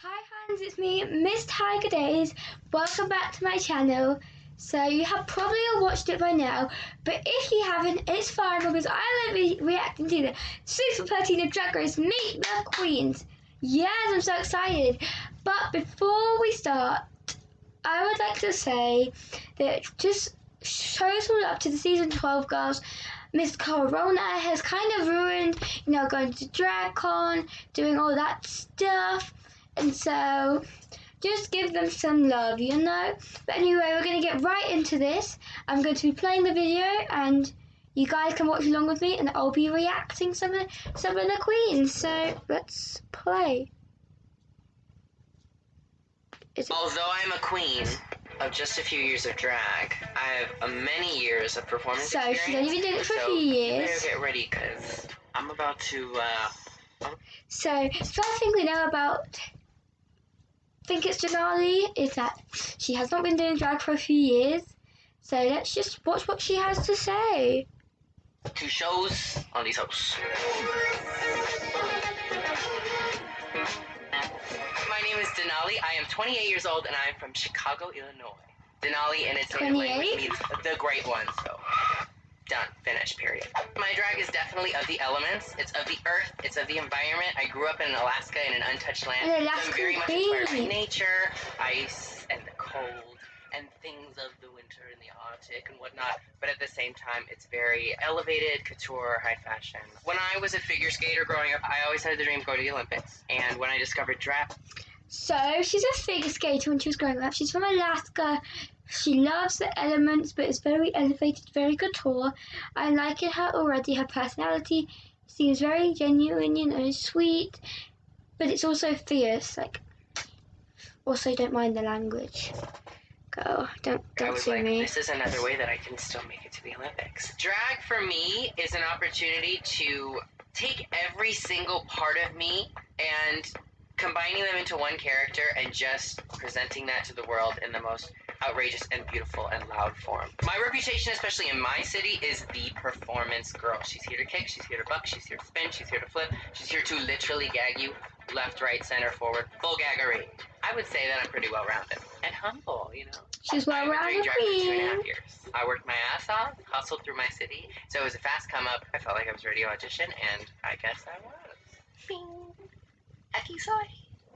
Hi Hans, it's me, Miss Tiger Days. Welcome back to my channel. So you have probably all watched it by now, but if you haven't, it's fine because I will be reacting to the Super Platinum Drag Race Meet the Queens. Yes, I'm so excited. But before we start, I would like to say that just show some love to the season 12 girls. Miss Corona has kind of ruined, going to DragCon, doing all that stuff. And so, just give them some love, But anyway, we're going to get right into this. I'm going to be playing the video, and you guys can watch along with me, and I'll be reacting some of the queens. So, let's play. Although I'm a queen of just a few years of drag, I have many years of performance experience. So, she's only been doing it for a few years. You better get ready, because I'm about to, So, first thing we know about it's Denali is that she has not been doing drag for a few years. So let's just watch what she has to say. 2 shows on these hosts. My name is Denali. I am 28 years old and I am from Chicago, Illinois. Denali in its native language means the great one, so done, finished, period. My drag is definitely of the elements, it's of the earth, it's of the environment. I grew up in Alaska in an untouched land, so I'm very much inspired by nature, ice, and the cold, and things of the winter and the Arctic and whatnot, but at the same time, it's very elevated, couture, high fashion. When I was a figure skater growing up, I always had the dream of going to the Olympics, and when I discovered drag... So, she's a figure skater when she was growing up. She's from Alaska. She loves the elements, but it's very elevated, very couture. I like her already. Her personality seems very genuine, sweet, but it's also fierce. Also don't mind the language. Go, don't sue me. This is another way that I can still make it to the Olympics. Drag for me is an opportunity to take every single part of me and combining them into one character and just presenting that to the world in the most outrageous and beautiful and loud form. My reputation, especially in my city, is the performance girl. She's here to kick, she's here to buck, she's here to spin, she's here to flip, she's here to literally gag you left, right, center, forward, full gaggery. I would say that I'm pretty well-rounded and humble, She's well-rounded. I've been doing drag for 2.5 years. I worked my ass off, hustled through my city, so it was a fast come up. I felt like I was ready to audition, and I guess I was. Bing. Aki soy.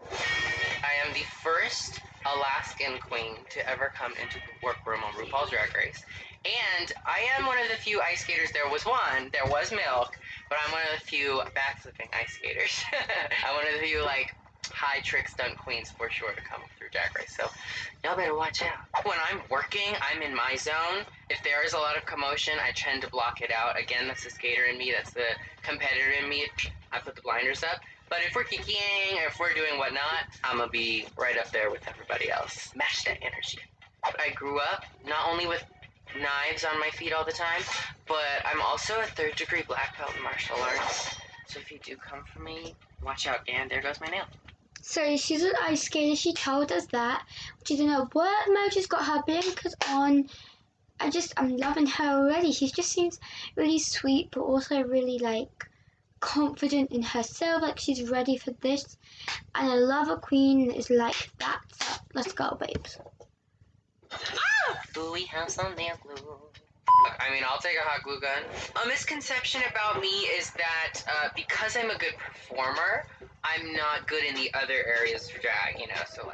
I am the first Alaskan queen to ever come into the workroom on RuPaul's Drag Race. And I am one of the few ice skaters. There was Milk, but I'm one of the few backflipping ice skaters. I'm one of the few, high trick stunt queens for sure to come through Drag Race. So y'all better watch out. When I'm working, I'm in my zone. If there is a lot of commotion, I tend to block it out. Again, that's the skater in me. That's the competitor in me. I put the blinders up. But if we're kikiing, or if we're doing whatnot, I'm gonna be right up there with everybody else. Match that energy. I grew up not only with knives on my feet all the time, but I'm also a 3rd-degree black belt in martial arts. So if you do come for me, watch out. And there goes my nail. So she's an ice skater. She told us that. She didn't know what mode. She's got her blinkers on. I'm loving her already. She just seems really sweet, but also really confident in herself, she's ready for this. And I love a queen that is like that. So let's go, babes. Do we have some nail glue? I'll take a hot glue gun. A misconception about me is that because I'm a good performer, I'm not good in the other areas of drag, so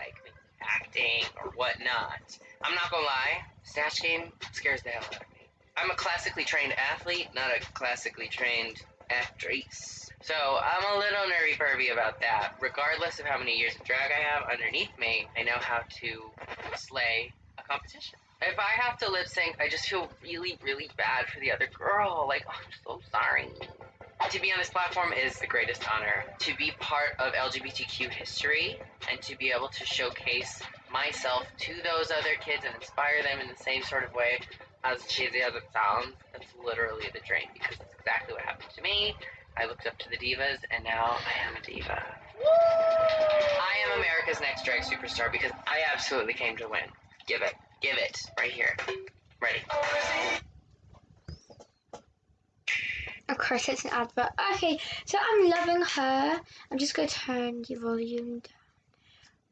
acting or whatnot. I'm not gonna lie, Snatch Game scares the hell out of me. I'm a classically trained athlete, not a classically trained actress. So I'm a little nervy-pervy about that. Regardless of how many years of drag I have underneath me, I know how to slay a competition. If I have to lip sync, I just feel really, really bad for the other girl. I'm so sorry. To be on this platform is the greatest honor. To be part of LGBTQ history and to be able to showcase myself to those other kids and inspire them in the same sort of way, as cheesy as it sounds, that's literally the dream, because that's exactly what happened to me. I looked up to the divas, and now I am a diva. I am America's Next Drag Superstar because I absolutely came to win. Give it, right here. Ready. Of course, it's an advert. Okay, so I'm loving her. I'm just going to turn the volume down.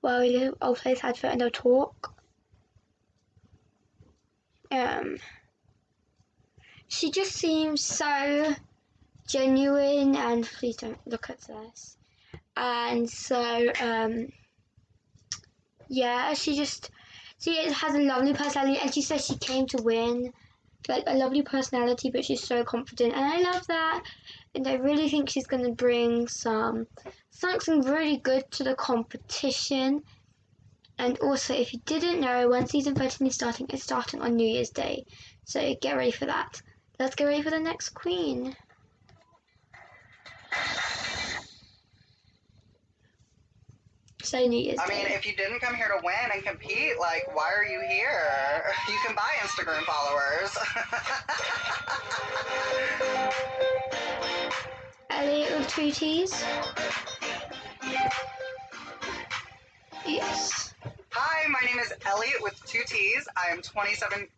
Well, I'll play this advert and I'll talk. She just seems so genuine, and please don't look at this. And so, yeah, she has a lovely personality, and she says she came to win. Like, a lovely personality, but she's so confident, and I love that. And I really think she's going to bring something really good to the competition. And also, if you didn't know, when season 13 is starting, it's starting on New Year's Day. So get ready for that. Let's get ready for the next queen. So New Year's Day. I mean, if you didn't come here to win and compete, like, why are you here? You can buy Instagram followers. Elly with 2 T's. Yes. Hi, my name is Elly with 2 T's. I am 27.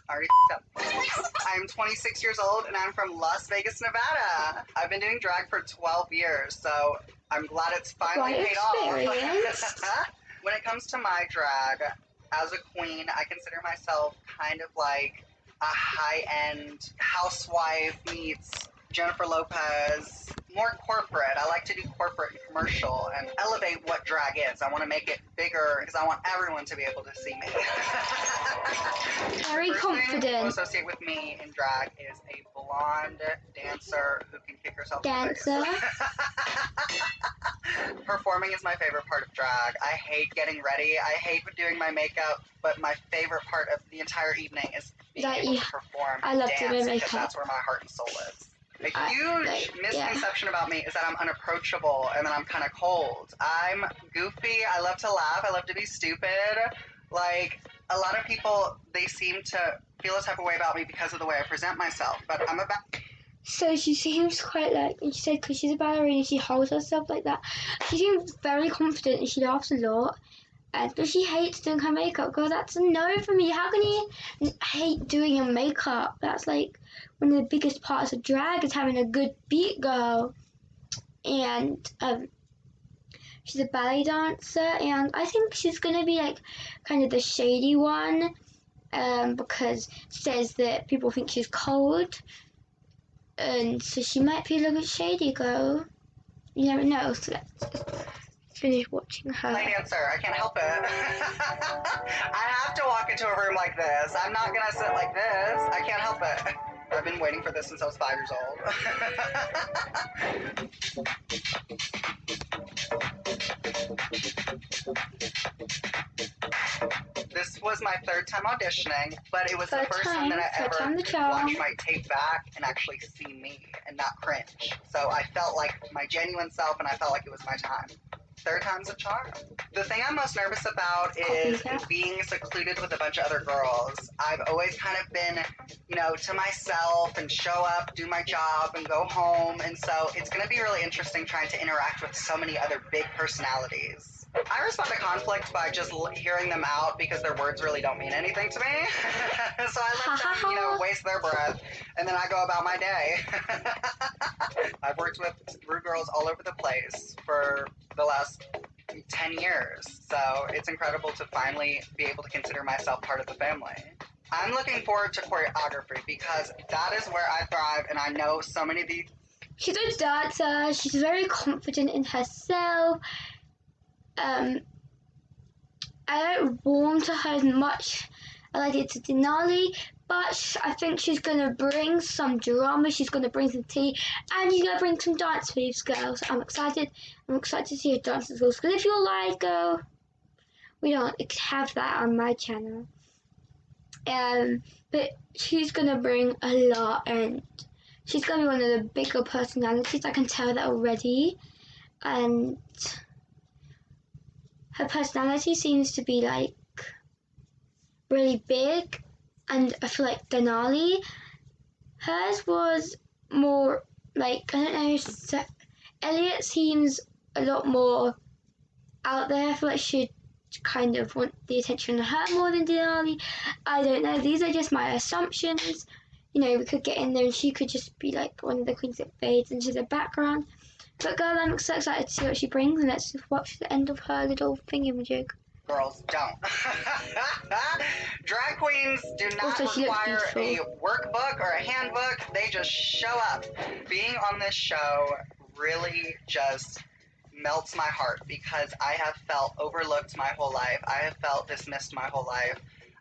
I already up. I am 26 years old and I'm from Las Vegas, Nevada. I've been doing drag for 12 years, so I'm glad it's finally Quite paid off. experienced. When it comes to my drag, as a queen, I consider myself kind of like a high-end housewife meets Jennifer Lopez, more corporate. I like to do corporate and commercial and elevate what drag is. I want to make it bigger because I want everyone to be able to see me. Very First thing confident. to associate with me in drag is a blonde dancer who can kick herself in the face. Performing is my favorite part of drag. I hate getting ready. I hate doing my makeup, but my favorite part of the entire evening is being able to perform I and love dance doing because makeup. that's where my heart and soul is. A huge misconception about me is that I'm unapproachable and that I'm kind of cold. I'm goofy. I love to laugh. I love to be stupid. Like, a lot of people, they seem to feel a type of way about me because of the way I present myself, but I'm about... So she seems quite like, and she said because she's a ballerina, she holds herself like that. She seems very confident and she laughs a lot. But she hates doing her makeup. Girl, that's a no for me. How can you hate doing your makeup? That's like one of the biggest parts of drag is having a good beat, girl. And she's a ballet dancer, and I think she's gonna be like kind of the shady one, because it says that people think she's cold, and so she might be a little bit shady, girl. You never know. So let's finish watching her. Play dancer. I can't help it. I have to walk into a room like this. I'm not gonna sit like this. I can't help it. I've been waiting for this since I was 5 years old. This was my 3rd time auditioning, but it was the first time that I ever watched my tape back and actually see me and not cringe. So I felt like my genuine self and I felt like it was my time. 3rd time's a charm. The thing I'm most nervous about is being secluded with a bunch of other girls. I've always kind of been, you know, to myself and show up, do my job, and go home. And so it's going to be really interesting trying to interact with so many other big personalities. I respond to conflict by just hearing them out because their words really don't mean anything to me. So I let them, you know, waste their breath, and then I go about my day. I've worked with rude girls all over the place for the last 10 years, so it's incredible to finally be able to consider myself part of the family. I'm looking forward to choreography because that is where I thrive, and I know so many of these... She's a dancer, she's very confident in herself. I don't warm to her as much as I did to Denali, but I think she's going to bring some drama, she's going to bring some tea, and she's going to bring some dance moves, girls. I'm excited to see her dance as well, because if you're like, girl, we don't have that on my channel. But she's going to bring a lot, and she's going to be one of the bigger personalities, I can tell that already, and her personality seems to be like really big, and I feel like Denali, hers was more like, I don't know, Elliot seems a lot more out there. I feel like she'd kind of want the attention on her more than Denali. I don't know, these are just my assumptions. you know, we could get in there and she could just be like one of the queens that fades into the background. But girl, I'm so excited to see what she brings, and let's just watch the end of her little thingamajig. Girls don't. Drag queens do not require a workbook or a handbook. They just show up. Being on this show really just melts my heart because I have felt overlooked my whole life. I have felt dismissed my whole life.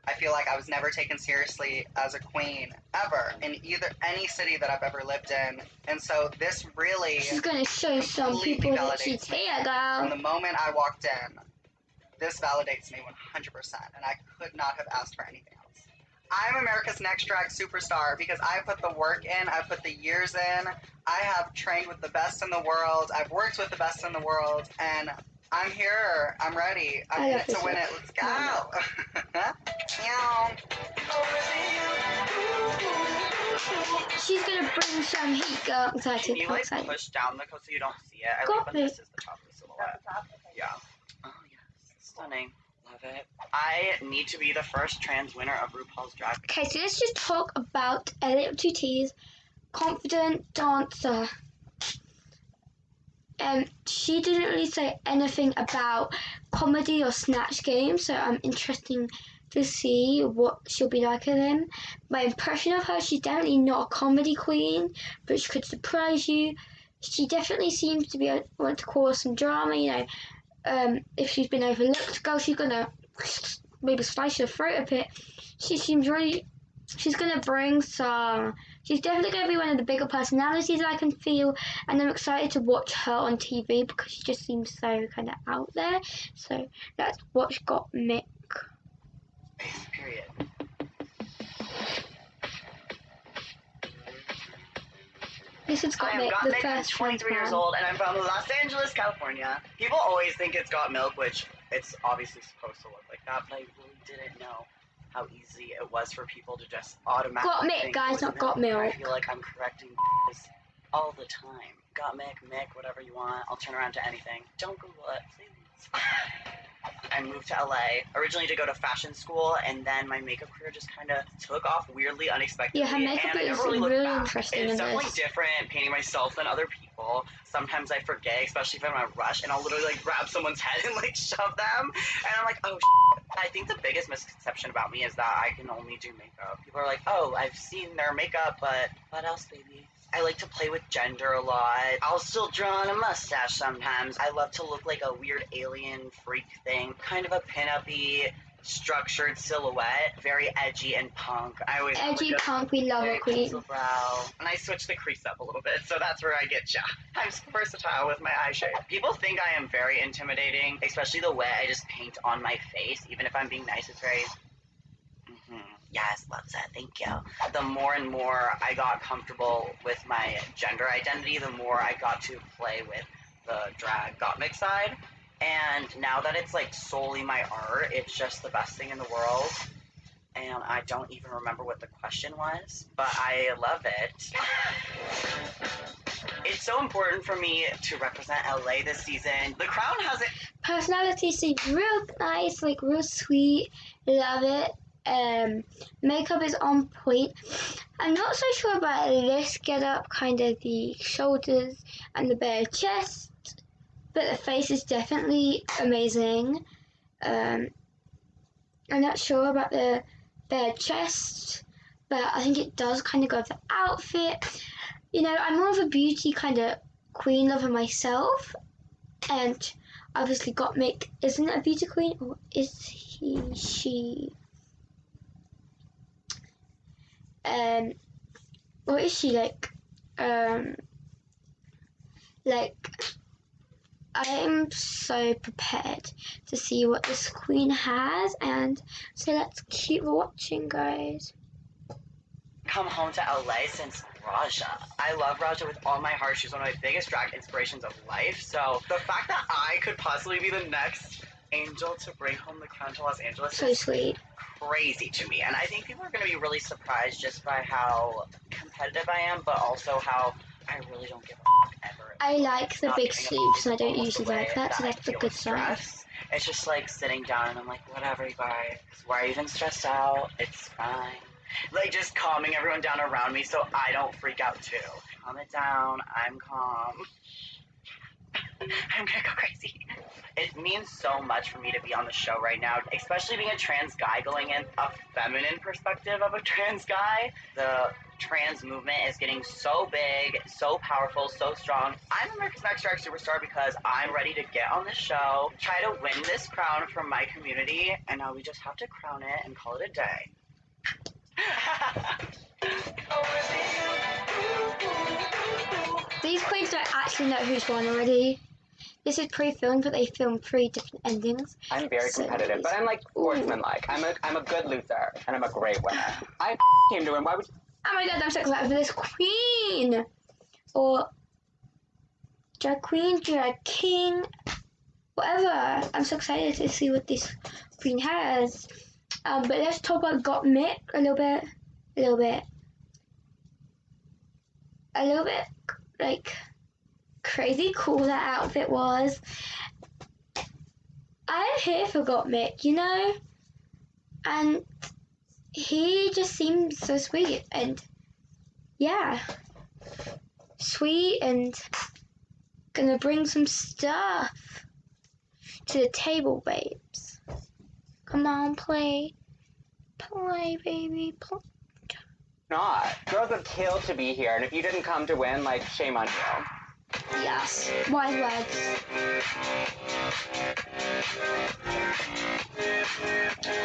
I feel like I was never taken seriously as a queen ever in any city that I've ever lived in. And so this really she's going to show some people that she's here, girl. From the moment I walked in, this validates me 100%, and I could not have asked for anything else. I'm America's Next Drag Superstar because I put the work in, I put the years in, I have trained with the best in the world, I've worked with the best in the world, and I'm here, I'm ready, I'm in it to win it, let's go! She's gonna bring some heat, girl. Excited. Can you like push down the coat so you don't see it? I like when this is the top of the silhouette. Yeah. Oh yes, stunning. Love it. I need to be the first trans winner of RuPaul's Drag. Okay, so let's just talk about Elly with 2 T's, confident dancer. She didn't really say anything about comedy or snatch game, so I'm interested to see what she'll be like in them. My impression of her, she's definitely not a comedy queen, but she could surprise you. She definitely seems to be want to cause some drama, you know. If she's been overlooked, girl, she's gonna maybe slice your throat a bit. She seems really, she's gonna bring some, she's definitely gonna be one of the bigger personalities I can feel, and I'm excited to watch her on TV because she just seems so kind of out there. So let's watch Got Mick. Period. This is Got Mick, the first 23 years old, and I'm from Los Angeles, California. People always think it's Got Milk, which it's obviously supposed to look like that, but I really didn't know how easy it was for people to just automatically Got Mick, guys, not Got Milk. I feel like I'm correcting this all the time. Got Mick, whatever you want. I'll turn around to anything. Don't Google it, please. I moved to LA originally to go to fashion school, and then my makeup career just kind of took off weirdly, unexpectedly. Yeah, her makeup and I is never really really back. interesting. It's definitely different painting myself than other people. Sometimes I forget, especially if I'm in a rush, and I'll literally like grab someone's head and like shove them, and I'm like, oh shit. I think the biggest misconception about me is that I can only do makeup. People are like, oh, I've seen their makeup, but what else, baby? I like to play with gender a lot. I'll still draw on a mustache sometimes. I love to look like a weird alien freak thing. Kind of a pin-up-y, structured silhouette. Very edgy and punk. I always edgy punk, we love it, queen. Brow. And I switch the crease up a little bit, so that's where I get ya. I'm versatile with my eye shape. People think I am very intimidating, especially the way I just paint on my face. Even if I'm being nice, it's very... Yes, loves it. Thank you. The more and more I got comfortable with my gender identity, the more I got to play with the drag Gottmik side. And now that it's like solely my art, it's just the best thing in the world. And I don't even remember what the question was, but I love it. It's so important for me to represent LA this season. The Crown has it. Personality seems real nice, like real sweet. Love it. Makeup is on point. I'm not so sure about this get up, kind of the shoulders and the bare chest, but the face is definitely amazing. I'm not sure about the bare chest, but I think it does kind of go with the outfit. You know, I'm more of a beauty kind of queen lover myself, and obviously Gottmik isn't a beauty queen, or is he, she? What is she like? I'm so prepared to see what this queen has, and so let's keep watching, guys. Come home to LA since Raja. I love Raja with all my heart. She's one of my biggest drag inspirations of life. So the fact that I could possibly be the next angel to bring home the crown to Los Angeles so is sweet. Crazy to me. And I think people are going to be really surprised just by how competitive I am, but also how I really don't give a fuck ever. I like the big sleeves, and I don't usually like that, so that's a good sign. It's just like sitting down and I'm like, whatever, you guys. Why are you even stressed out? It's fine. Like, just calming everyone down around me so I don't freak out too. Calm it down. I'm calm. I'm gonna go crazy. It means so much for me to be on the show right now, especially being a trans guy going in a feminine perspective of a trans guy. The trans movement is getting so big, so powerful, so strong. I'm America's Next Drag Superstar because I'm ready to get on the show, try to win this crown from my community, and now we just have to crown it and call it a day. These queens don't actually know who's won already. This is pre-filmed, but they filmed 3 different endings. I'm very competitive, but I'm like sportsmanlike. I'm a good loser, and I'm a great winner. I came to win. Why would? Oh my god, I'm so excited for this queen, or drag queen, drag king, whatever. I'm so excited to see what this queen has. But let's talk about Got Mick a little bit, like crazy cool that outfit was. I'm here for Got Mick, you know, and he just seems so sweet, and yeah, sweet, and gonna bring some stuff to the table, babes. Come on, play, baby, play. Not. Girls have killed to be here, and if you didn't come to win, like, shame on you. Yes, wise words.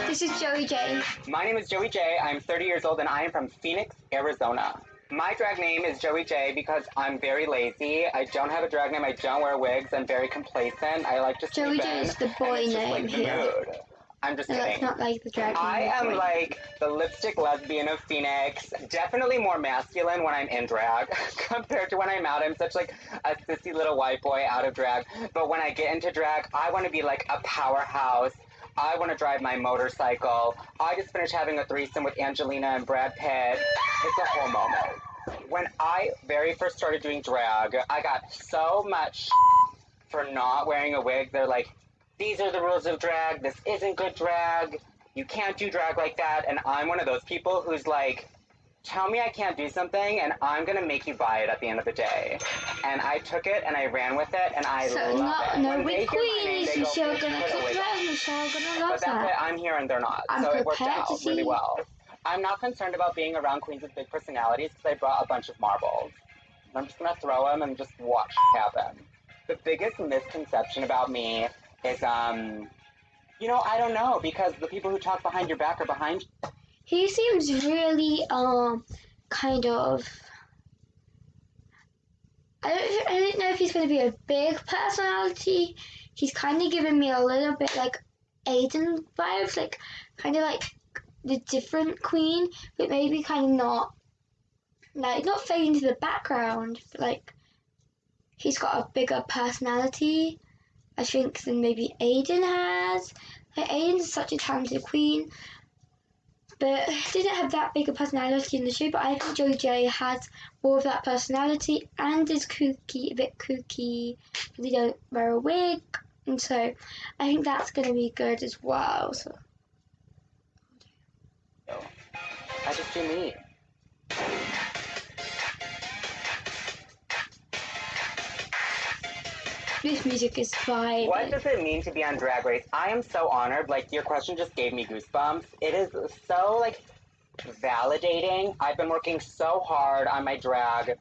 This is Joey J. My name is Joey J. I'm 30 years old, and I am from Phoenix, Arizona. My drag name is Joey J because I'm very lazy. I don't have a drag name. I don't wear wigs. I'm very complacent. I like to sleep Joey in. J is the boy and it's name just, like, here. the mood. I'm just No, kidding. it's not like the drag I name, am boy. like the lipstick lesbian of Phoenix. Definitely more masculine when I'm in drag compared to when I'm out. I'm such like a sissy little white boy out of drag. But when I get into drag, I want to be like a powerhouse. I want to drive my motorcycle. I just finished having a threesome with Angelina and Brad Pitt. It's a whole moment. When I very first started doing drag, I got so much for not wearing a wig. They're like, these are the rules of drag. This isn't good drag. You can't do drag like that. And I'm one of those people who's like, tell me I can't do something and I'm going to make you buy it at the end of the day. And I took it and I ran with it and I love it. No When wig they hear my name, queens. they You're go, sure "Bitch, gonna put a kick wig that. on." You're sure gonna But love that's that. it. I'm here and they're not. I'm So it worked prepared to out really see. well. I'm not concerned about being around queens with big personalities because I brought a bunch of marbles. I'm just going to throw them and just watch happen. The biggest misconception about me is, you know, I don't know, because the people who talk behind your back are behind you. He seems really, kind of. I don't know if he's going to be a big personality. He's kind of giving me a little bit like Aiden vibes, like kind of like the different queen, but maybe kind of not, like not fading to the background, but like he's got a bigger personality, I think, than maybe Aiden has. Like Aiden's such a talented queen, but didn't have that big a personality in the show. But I think Joey J has more of that personality and is kooky, a bit kooky. They don't wear a wig, and so I think that's going to be good as well. So I just do me. this music is vibing. What does it mean to be on Drag Race? I am so honored. Like, your question just gave me goosebumps. It is so, like, validating. I've been working so hard on my drag.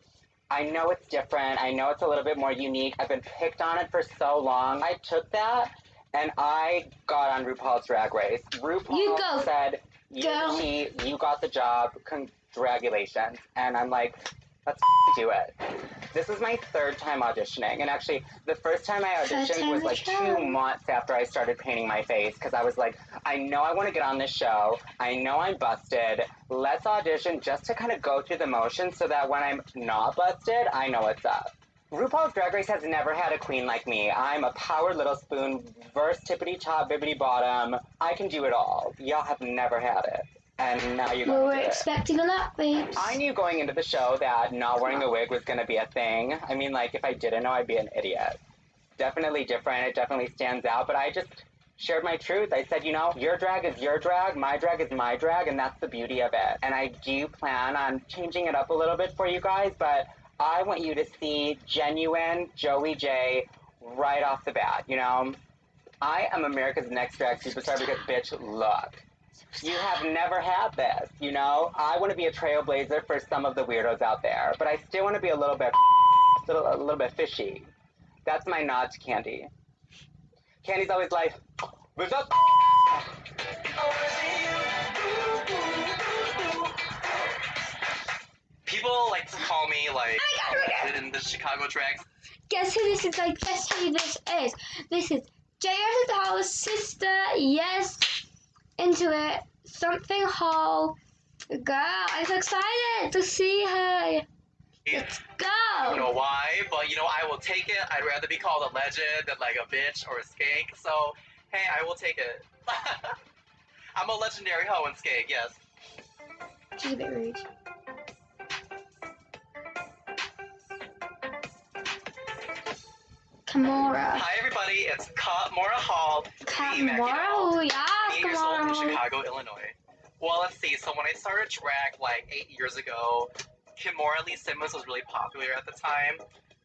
I know it's different. I know it's a little bit more unique. I've been picked on it for so long. I took that and I got on RuPaul's Drag Race. RuPaul said, you got the job. Congratulations. And I'm like, let's do it. This is my 3rd time auditioning. And actually, the first time I auditioned was like 2 months after I started painting my face. Because I was like, I know I want to get on this show. I know I'm busted. Let's audition just to kind of go through the motions so that when I'm not busted, I know what's up. RuPaul's Drag Race has never had a queen like me. I'm a power little spoon, verse tippity top, bibbity bottom. I can do it all. Y'all have never had it. And now you're going to do it. We're expecting a lot, babes. I knew going into the show that not wearing a wig was going to be a thing. I mean, like, if I didn't know, I'd be an idiot. Definitely different. It definitely stands out. But I just shared my truth. I said, you know, your drag is your drag, my drag is my drag, and that's the beauty of it. And I do plan on changing it up a little bit for you guys, but I want you to see genuine Joey J right off the bat, you know? I am America's Next Drag Superstar because, bitch, look. You have never had this, you know? I want to be a trailblazer for some of the weirdos out there, but I still want to be a little bit fishy. That's my nod to Candy. Candy's always like, what's up? People like to call me like in the Chicago drag. Guess who this is? Like, guess who this is? This is J.R. Hall's sister. Yes, into it. Something Hall. Girl, I'm so excited to see her. Let's go. I don't know why, but you know, I will take it. I'd rather be called a legend than like a bitch or a skank. So, hey, I will take it. I'm a legendary hoe and skank, yes. She's a bit rude. Kamora. Hi everybody, it's Kamora Hall. Kamora, yeah, 8 years old from Chicago, Illinois. Well, let's see. So when I started drag like 8 years ago, Kamora Lee Simmons was really popular at the time.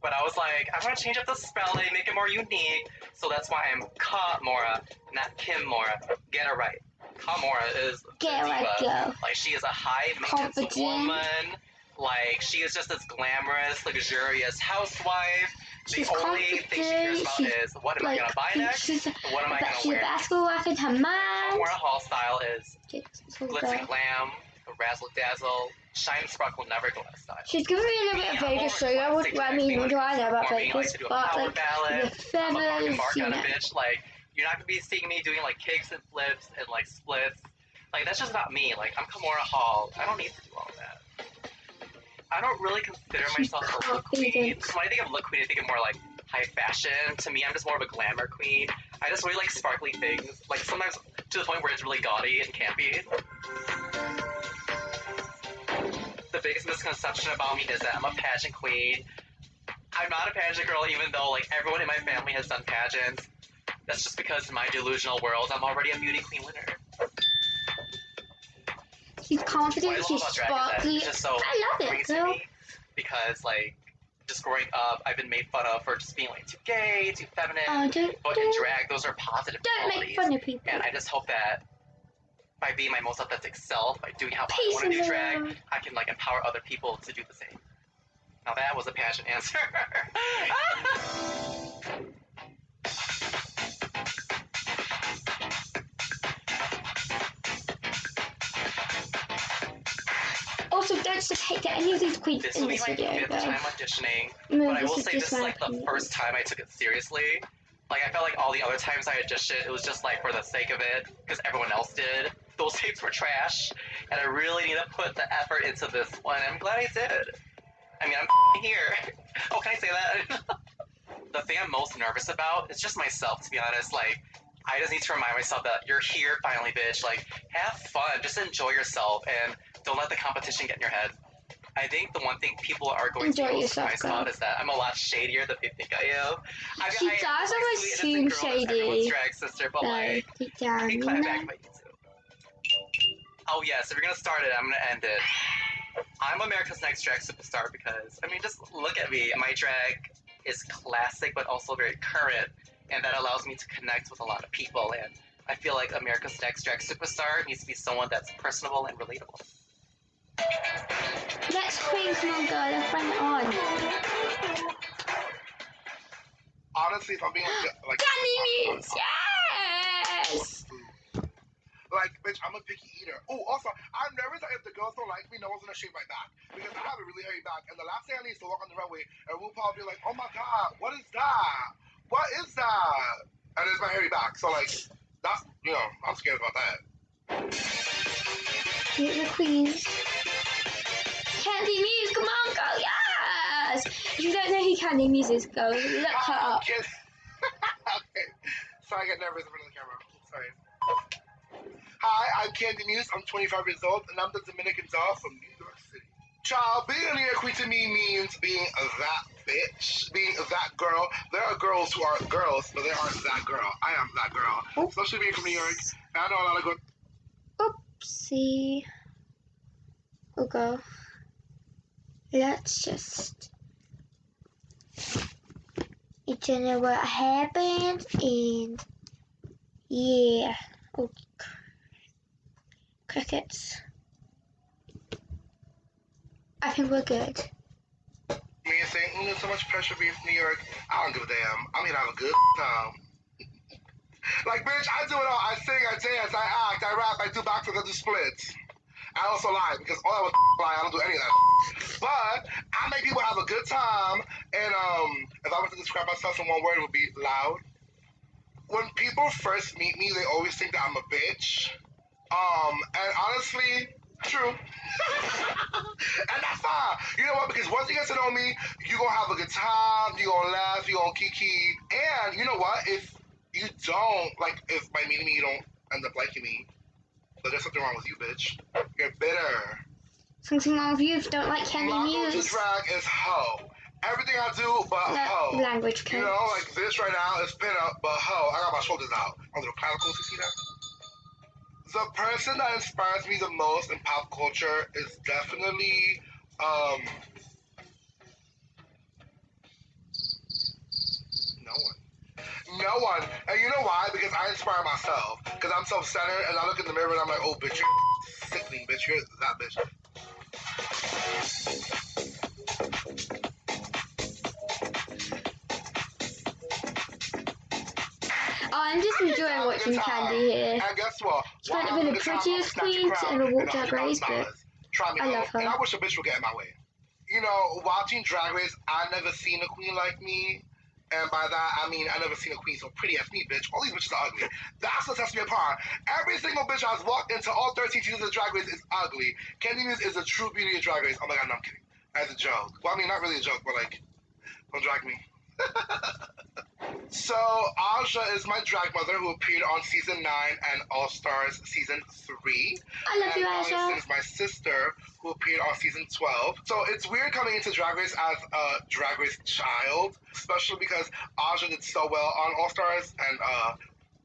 But I was like, I want to change up the spelling, make it more unique. So that's why I'm Kamora, not Kimora. Get it right. Kamora is Get the diva. go. Like, she is a high maintenance woman. Like, she is just this glamorous, luxurious housewife. She's the only thing she cares about is what am I going to buy next? What am I going to wear? She's a basketball wife in her mind. Kamora Hall style is glitz and glam, razzle dazzle, shine and sparkle, never glass style. She's giving me a little bit of Vegas, so I what do I know about Vegas? But like the feathers, you know. Bitch. Like, you're not gonna be seeing me doing like kicks and flips and like splits. Like, that's just not me. Like, I'm Kamora Hall. I don't need to do all of that. I don't really consider myself a look queen. So when I think of look queen, I think of more like high fashion. To me, I'm just more of a glamour queen. I just really like sparkly things. Like, sometimes to the point where it's really gaudy and campy. The biggest misconception about me is that I'm a pageant queen. I'm not a pageant girl, even though like everyone in my family has done pageants. That's just because in my delusional world, I'm already a beauty queen winner. She's confident, she's sparkly. So I love it, girl. Because like, just growing up, I've been made fun of for just being like too gay, too feminine. But in drag, those are positive qualities. Make fun of people. And I just hope that by being my most authentic self, by doing how I want to do drag, I can like empower other people to do the same. Now that was a pageant answer. Also, don't support any of these queens in this video. This will be my 5th time auditioning, but I will say this is like the first time I took it seriously. Like, I felt like all the other times I auditioned, it was just like for the sake of it, because everyone else did. Those tapes were trash, and I really need to put the effort into this one. I'm glad I did. I mean, I'm here. Oh, can I say that? The thing I'm most nervous about is just myself, to be honest. Like, I just need to remind myself that you're here finally, bitch. Like, have fun. Just enjoy yourself, and don't let the competition get in your head. I think the one thing people are going to be most surprised about is that I'm a lot shadier than they think I am. She does always seem shady. Everyone's drag sister, but like, I can clap back by you too. Oh yes, if you're gonna start it, I'm gonna end it. I'm America's Next Drag Superstar because, I mean, just look at me. My drag is classic, but also very current, and that allows me to connect with a lot of people. And I feel like America's Next Drag Superstar needs to be someone that's personable and relatable. Next queen, come on, girl, let's bring it on. Honestly, if I'm being like Danny Muse, yes! Like, bitch, I'm a picky eater. Oh, also, I'm nervous that if the girls don't like me, no one's gonna shave my back. Because I have a really hairy back. And the last thing I need is to walk on the runway, and RuPaul will be like, oh my god, what is that? What is that? And it's my hairy back. So, like, that's, you know, I'm scared about that. Meet the queens. Candy Muse, come on, girl, yes! If you don't know who Candy Muse is, go look her up. Okay. Sorry, I get nervous in front of the camera. Sorry. Hi, I'm Candy Muse. I'm 25 years old, and I'm the Dominican doll from New York City. Child, being a New York queen to me means being that bitch, being that girl. There are girls who are girls, but they aren't that girl. I am that girl. Oh. Especially being from New York. And I know a lot of good. Oopsie. We'll go. Let's just. I don't know what happened, and yeah. Oh, crickets. I think we're good. Me and saying, there's so much pressure being from New York. I don't give a damn. I'm here to have a good time. Like, bitch, I do it all. I sing, I dance, I act, I rap, I do backflips, I do splits. I also lie, because all I was lie, I don't do any of that. But I make people have a good time, and if I were to describe myself in one word, it would be loud. When people first meet me, they always think that I'm a bitch. And honestly, true. And that's fine. You know what? Because once you get to know me, you're going to have a good time, you're going to laugh, you're going to kiki. And you know what? If you don't, like, if by meeting me you don't end up liking me, so there's something wrong with you, bitch. You're bitter. Something wrong with you if you don't like Kenny My News. go-to drag is hoe. Everything I do but hoe. Language coach. You know, like this right now is pin up but hoe. I got my shoulders out. On the clavicles, you see that? The person that inspires me the most in pop culture is definitely no one. And you know why? Because I inspire myself. Because I'm self-centered and I look in the mirror and I'm like, oh bitch, you're sickening, bitch, you're that bitch. I'm just enjoying watching Candy here. And guess what? She's meant to be the prettiest queen to ever walk Drag Race, but I love her. And I wish a bitch would get in my way. You know, watching Drag Race, I never seen a queen like me. And by that, I mean, I never seen a queen so pretty as me, bitch. All these bitches are ugly. That's what sets me apart. Every single bitch I've walked into all 13 seasons of Drag Race is ugly. Candy Muse is the true beauty of Drag Race. Oh my god, no, I'm kidding. As a joke. Well, I mean, not really a joke, but like, don't drag me. So, Aja is my drag mother who appeared on season 9 and All Stars season 3. I love you, Aja. Allison is my sister who appeared on season 12. So it's weird coming into Drag Race as a Drag Race child, especially because Aja did so well on All Stars and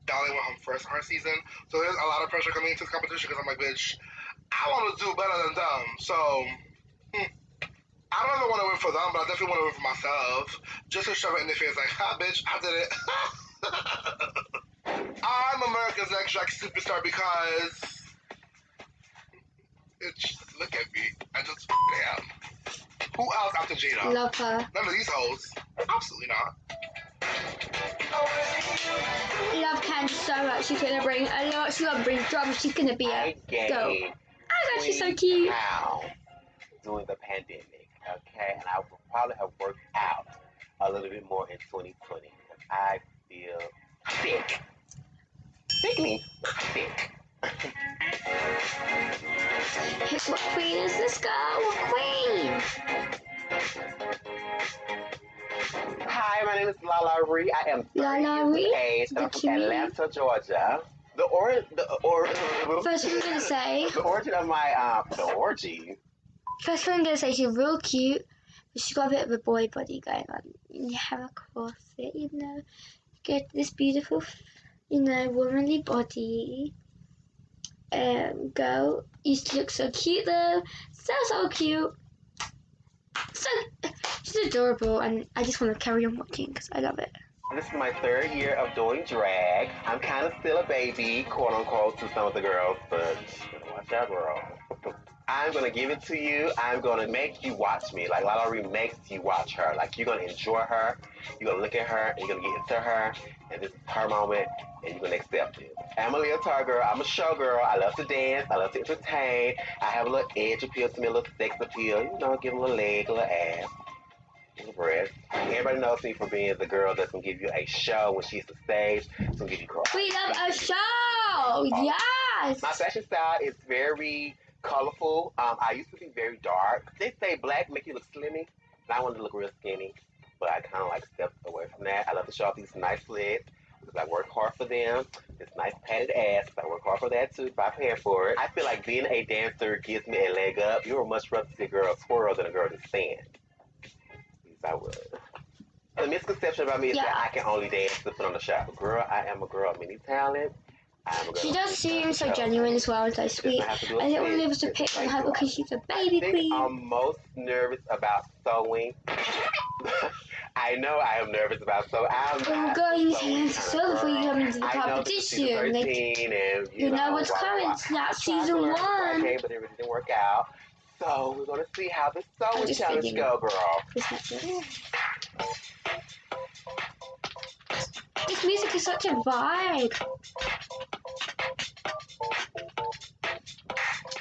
Denali went home first on her season. So there's a lot of pressure coming into this competition because I'm like, bitch, I want to do better than them. So, I don't ever want to win for them, but I definitely want to win for myself. Just to shove it in their face like, ha, bitch, I did it. I'm America's Next Drag Superstar because... Bitch, look at me. I just am. Who else after Jada? Love her. None of these hoes. Absolutely not. Love Candy so much. She's gonna bring a lot. She's gonna bring drama. She's gonna be a go. Oh god, she's so cute. How during the pandemic, okay, and I will probably have worked out a little bit more in 2020 because I feel sick. Sickly sick. What queen is this girl? What queen? Hi, my name is Lala Ree. I am 30 years of age. I'm from Atlanta, Georgia. First thing I'm gonna say. The origin of my the orgy. First thing I'm gonna say, she's real cute, but she's got a bit of a boy body going on. You have a corset, you know. You get this beautiful, you know, womanly body. Girl, you look so cute though. So cute. So she's adorable, and I just want to carry on watching because I love it. This is my 3rd year of doing drag. I'm kind of still a baby, quote unquote, to some of the girls, but watch out, girl. I'm gonna give it to you. I'm gonna make you watch me. Like Lala Ree makes you watch her. Like you're gonna enjoy her. You're gonna look at her and you're gonna get into her. And this is her moment and you're gonna accept it. I'm a leotard girl. I'm a show girl. I love to dance. I love to entertain. I have a little edge appeal to me, a little sex appeal. You know, give a little leg, a little ass, a little breast. Everybody knows me for being the girl that's gonna give you a show when she's the stage. It's gonna give you cry. We love a show. Yes. My fashion style is very colorful. I used to be very dark. They say black make you look slimmy, and I wanted to look real skinny, but I kind of like stepped away from that. I love to show off these nice legs because I work hard for them. This nice padded ass, I work hard for that too if I pay for it. I feel like being a dancer gives me a leg up. You would much rather see a girl twirl than a girl to stand. At least I would. The misconception about me is that I can only dance to put on the show. Girl, I am a girl of many talents. She does seem so genuine as well, so sweet. I didn't want Olivia to pick on her because she's a baby queen. I'm most nervous about sewing. I know I am nervous about sewing. Oh, girl, you need to learn to sew before you come into the competition. You know what's coming. It's not season 1. Okay, but it really didn't work out. So we're gonna see how the sewing challenge go, girl. This music is such a vibe.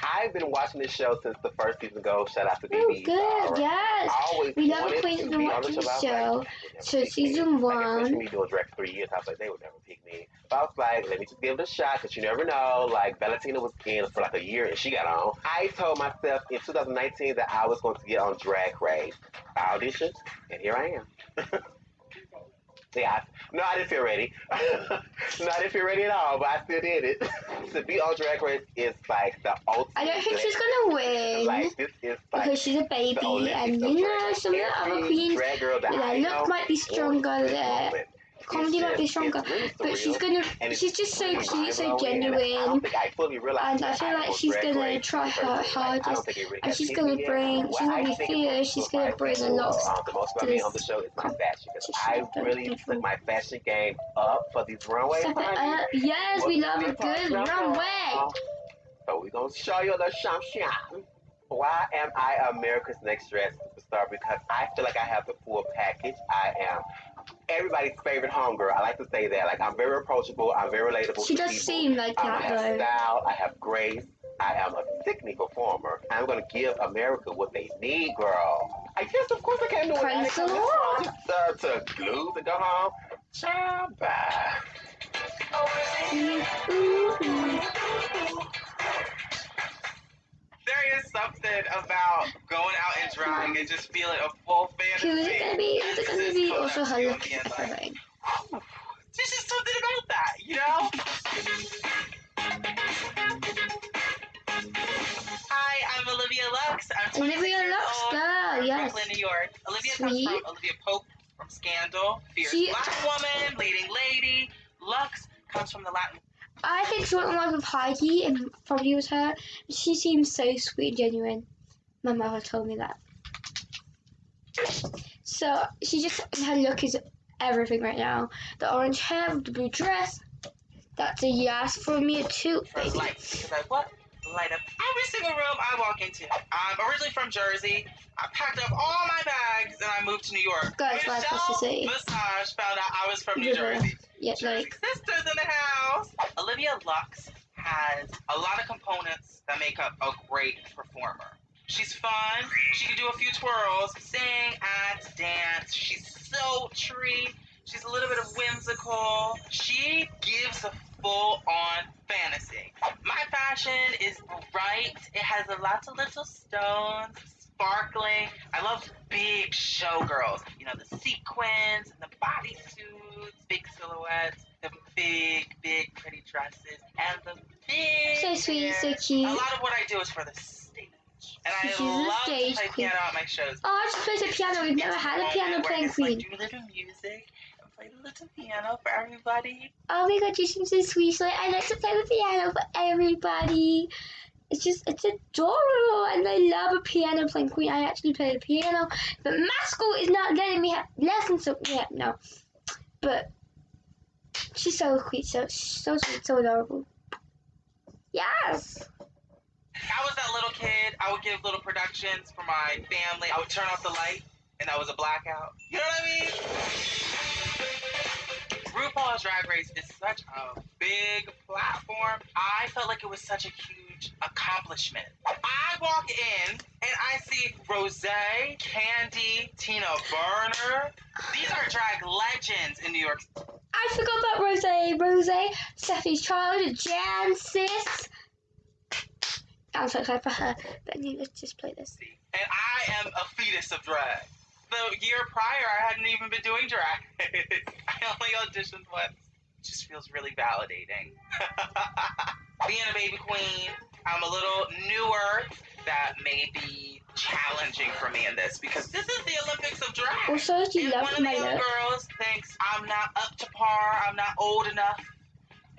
I've been watching this show since the first season go. Shout out to BB. Oh, good, yes. We love the Queens have been watching the show since season 1. Like, especially me doing drag for 3 years, I was like, they would never pick me. But I was like, let me just give it a shot, because you never know. Like, Valentina was in for like a year, and she got on. I told myself in 2019 that I was going to get on Drag Race. I auditioned, and here I am. Yeah, no, I didn't feel ready. No, I didn't feel ready at all, but I still did it. To be on Drag Race is like the ultimate. I don't think she's gonna win. Like, this is like because she's a baby, and you know, some of the other queens, their look might be stronger, their comedy might be stronger, but she's just so cute, so genuine, and I feel like she's gonna try her hardest, and she's gonna be fierce, she's gonna bring a lot to this competition. I really took my fashion game up for these runways. Yes, we love a good runway. So we're gonna show you the sham. Why am I America's Next Dress Superstar? Because I feel like I have the full package. I am everybody's favorite homegirl. I like to say that. Like, I'm very approachable. I'm very relatable. She does seem like that, though. I have style. I have grace. I am a sickening performer. I'm gonna give America what they need, girl. I guess, of course, I can't do it. Praise the Lord. To glue and go home. Ciao, bye. There is something about going out and drag and just feeling a full fantasy. Who is it gonna be? Is it gonna be also her look? There's just something about that, you know? Hi, I'm Olivia Lux. I'm 26 years old. Girl, yes. Brooklyn, New York. Olivia comes from Olivia Pope from Scandal. Fierce Black woman, leading lady. Lux comes from the Latin. I think she went on with Heidi and probably was her. She seems so sweet and genuine. My mother told me that. So she just, her look is everything right now. The orange hair with the blue dress. That's a yes for me too, baby. Because I light up every single room I walk into. I'm originally from Jersey. I packed up all my bags and I moved to New York. Guys, life has to say. Massage found out I was from New Jersey. Yeah, Jersey sisters in the house. Olivia Lux has a lot of components that make up a great performer. She's fun. She can do a few twirls, sing, act, dance. She's sultry. She's a little bit of whimsical. She gives a full-on fantasy. My fashion is bright. It has a lot of little stones, sparkling. I love big showgirls. You know, the sequins, the bodysuits, big silhouettes, the big, pretty dresses, and the big so sweet, so cute. A lot of what I do is for the stage. And I love to play piano at my shows. Oh, she plays the piano. We've never had a piano playing queen. Like, do a little music and play a little piano for everybody. Oh my god, you seem so sweet. Like, I like to play the piano for everybody. It's adorable, and I love a piano playing queen. I actually play the piano, but my school is not letting me have lessons yet. No, but she's so sweet, so sweet, so adorable. Yes. I was that little kid. I would give little productions for my family. I would turn off the light, and that was a blackout. You know what I mean? RuPaul's Drag Race is such a big platform. I felt like it was such a huge accomplishment. I walk in, and I see Rosé, Candy, Tina Burner. These are drag legends in New York. I forgot about Rosé, Stephanie's Child, Jan, Sis. I'm so excited for her, but let's just play this. And I am a fetus of drag. The year prior, I hadn't even been doing drag. I only auditioned once. It just feels really validating. Being a baby queen, I'm a little newer. That may be challenging for me in this because this is the Olympics of drag. Also, she If one loved of my the young look. girls thinks I'm not up to par, I'm not old enough,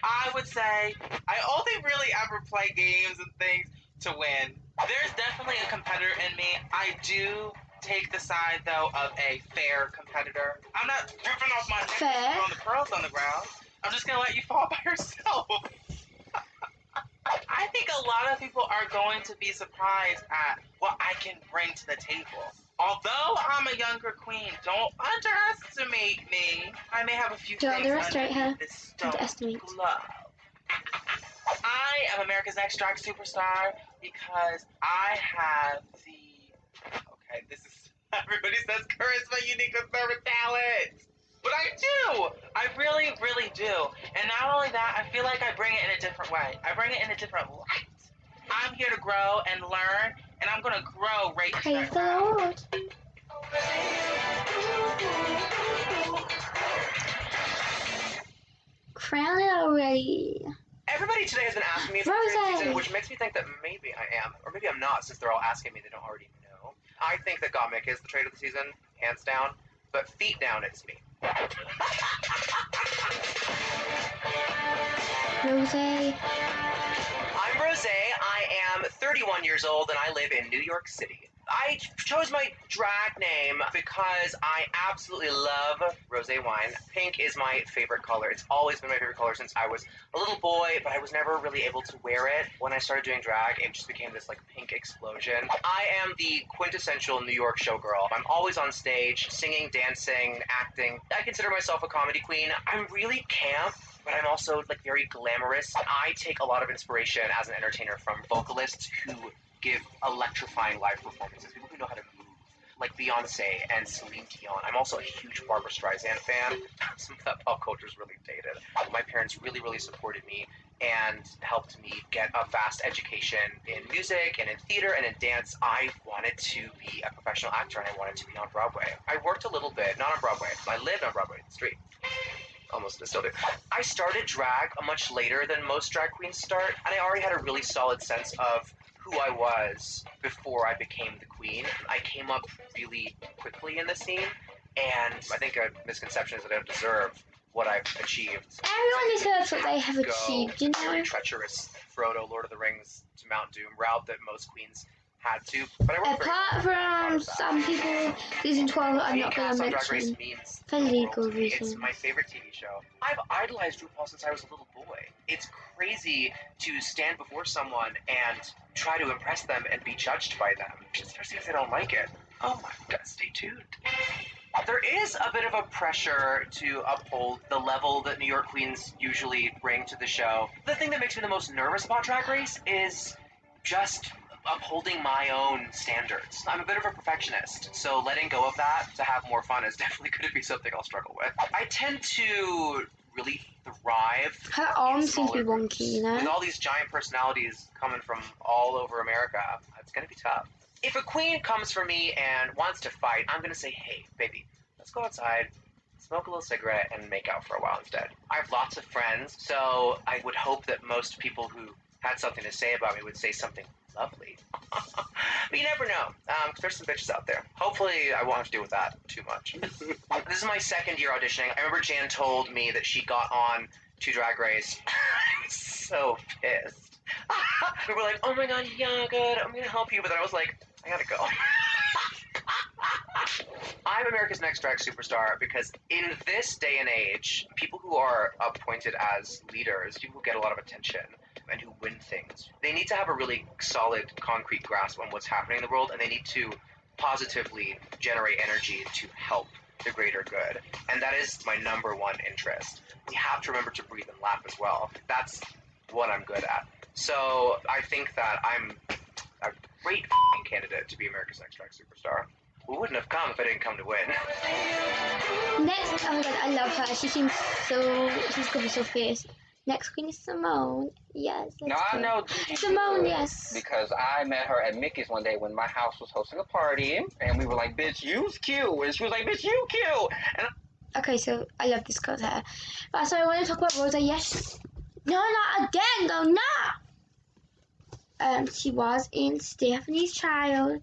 I would say I only really ever play games and things to win. There's definitely a competitor in me. I do take the side, though, of a fair competitor. I'm not ripping off my neck on the pearls on the ground. I'm just going to let you fall by yourself. I think a lot of people are going to be surprised at what I can bring to the table. Although I'm a younger queen, don't underestimate me. I may have a few things underneath this stone glove. I am America's Next Drag Superstar because I have the... Okay, this is... Everybody says charisma, unique, observant talent. But I do. I really, really do. And not only that, I feel like I bring it in a different way. I bring it in a different light. I'm here to grow and learn, and I'm going to grow right into that ground. Crown it already. Everybody today has been asking me if I'm trans season, which makes me think that maybe I am, or maybe I'm not, since they're all asking me they don't already know. I think that Gottmik is the trade of the season, hands down, but feet down, it's me. Rose. I'm Rose. I am 31 years old and I live in New York City. I chose my drag name because I absolutely love rosé wine. Pink is my favorite color. It's always been my favorite color since I was a little boy, but I was never really able to wear it. When I started doing drag, it just became this like pink explosion. I am the quintessential New York showgirl. I'm always on stage, singing, dancing, acting. I consider myself a comedy queen. I'm really camp, but I'm also like very glamorous. I take a lot of inspiration as an entertainer from vocalists who give electrifying live performances, people who know how to move, like Beyonce and Celine Dion. I'm also a huge Barbra Streisand fan. Some of that pop culture is really dated. My parents really, really supported me and helped me get a vast education in music and in theater and in dance. I wanted to be a professional actor and I wanted to be on Broadway. I worked a little bit, not on Broadway. I lived on Broadway, the street. Almost, I still do. I started drag much later than most drag queens start, and I already had a really solid sense of who I was before I became the queen. I came up really quickly in the scene, and I think a misconception is that I don't deserve what I've achieved. Everyone deserves what they have achieved, you know? Very treacherous Frodo, Lord of the Rings to Mount Doom route that most queens had to. But I apart from some people, season 12 I'm not going to mention for legal reasons. It's my favorite TV show. I've idolized RuPaul since I was a little boy. It's crazy to stand before someone and try to impress them and be judged by them, especially if they don't like it. Oh my god, stay tuned. There is a bit of a pressure to uphold the level that New York queens usually bring to the show. The thing that makes me the most nervous about Drag Race is just upholding my own standards. I'm a bit of a perfectionist, so letting go of that to have more fun is definitely going to be something I'll struggle with. I tend to really thrive. Her arms seem to be wonky, you know? With all these giant personalities coming from all over America, it's going to be tough. If a queen comes for me and wants to fight, I'm going to say, hey, baby, let's go outside, smoke a little cigarette, and make out for a while instead. I have lots of friends, so I would hope that most people who had something to say about me would say something lovely. But you never know, because there's some bitches out there. Hopefully I won't have to deal with that too much. This is my second year auditioning. I remember Jan told me that she got on to Drag Race. I was so pissed. We were like, oh my god, yeah, good, I'm gonna help you. But then I was like, I gotta go. I'm America's Next Drag Superstar because in this day and age, people who are appointed as leaders, people who get a lot of attention and who win things, they need to have a really solid, concrete grasp on what's happening in the world, and they need to positively generate energy to help the greater good. And that is my number one interest. We have to remember to breathe and laugh as well. That's what I'm good at. So I think that I'm a great candidate to be America's Next Drag Superstar. We wouldn't have come if I didn't come to win. Next, oh my god, I love her. She's gonna be so fierce. Next queen is Symone. Yes, let's go. I know Symone, yes. Because I met her at Mickey's one day when my house was hosting a party, and we were like, bitch, you's cute. And she was like, bitch, you cute. And okay, so I love this girl's hair. But so I want to talk about Rosa. Yes. No, not again, though, no. She was in Stephanie's Child.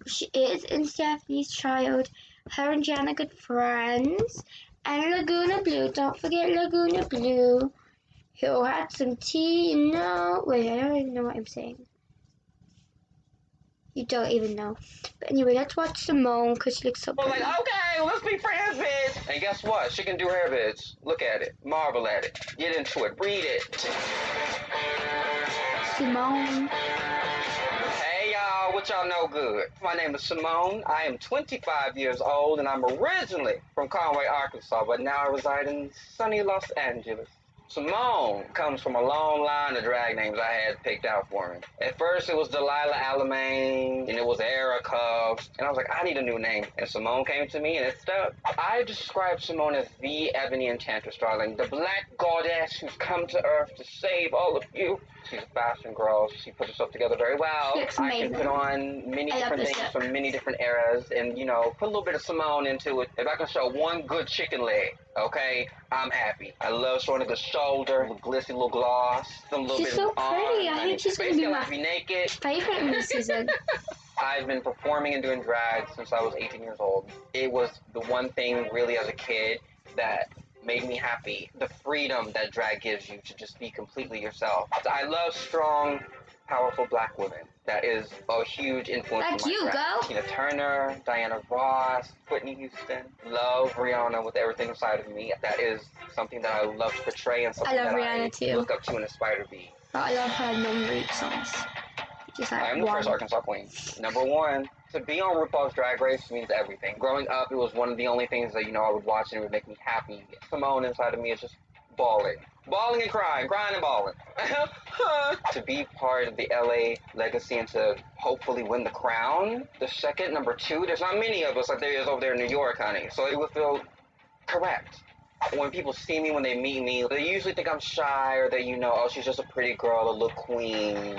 she is in Stephanie's child. Her and Jan are good friends. And Laguna Blue, don't forget Laguna Blue. Who had some tea, wait, I don't even know what I'm saying. You don't even know. But anyway, let's watch Symone because she looks so pretty. Like, okay, let's be friends, bitch. And guess what? She can do hair, bitch. Look at it. Marvel at it. Get into it. Read it. Symone. Hey, y'all. What y'all know good? My name is Symone. I am 25 years old, and I'm originally from Conway, Arkansas, but now I reside in sunny Los Angeles. Symone comes from a long line of drag names I had picked out for me. At first, it was Delilah Alamain, and it was Erica, and I was like, I need a new name. And Symone came to me, and it stuck. I describe Symone as the Ebony Enchantress, darling, the black goddess who's come to Earth to save all of you. She's a fashion girl. She puts herself together very well. I can put on many different things from many different eras and, put a little bit of Symone into it. If I can show one good chicken leg, okay, I'm happy. I love showing a good shoulder, a little glitzy, little gloss, some little She's bit so of pretty. I think she's going to be my naked. favorite in this season. I've been performing and doing drag since I was 18 years old. It was the one thing really as a kid that made me happy. The freedom that drag gives you to just be completely yourself. I love strong, powerful black women. That is a huge influence Like on my you, drag. girl. Tina Turner, Diana Ross, Whitney Houston. Love Rihanna with everything inside of me. That is something that I love to portray and something that Rihanna I too. look up to and aspire to be. But I love her non-root songs. Just like I'm the first Arkansas queen. Number one, to be on RuPaul's Drag Race means everything. Growing up, it was one of the only things that, I would watch and it would make me happy. Symone inside of me is just bawling. Bawling and crying and bawling. To be part of the LA legacy and to hopefully win the crown. The second, number two, there's not many of us like there is over there in New York, honey. So it would feel correct. When people see me, when they meet me, they usually think I'm shy or that, oh, she's just a pretty girl, a little queen.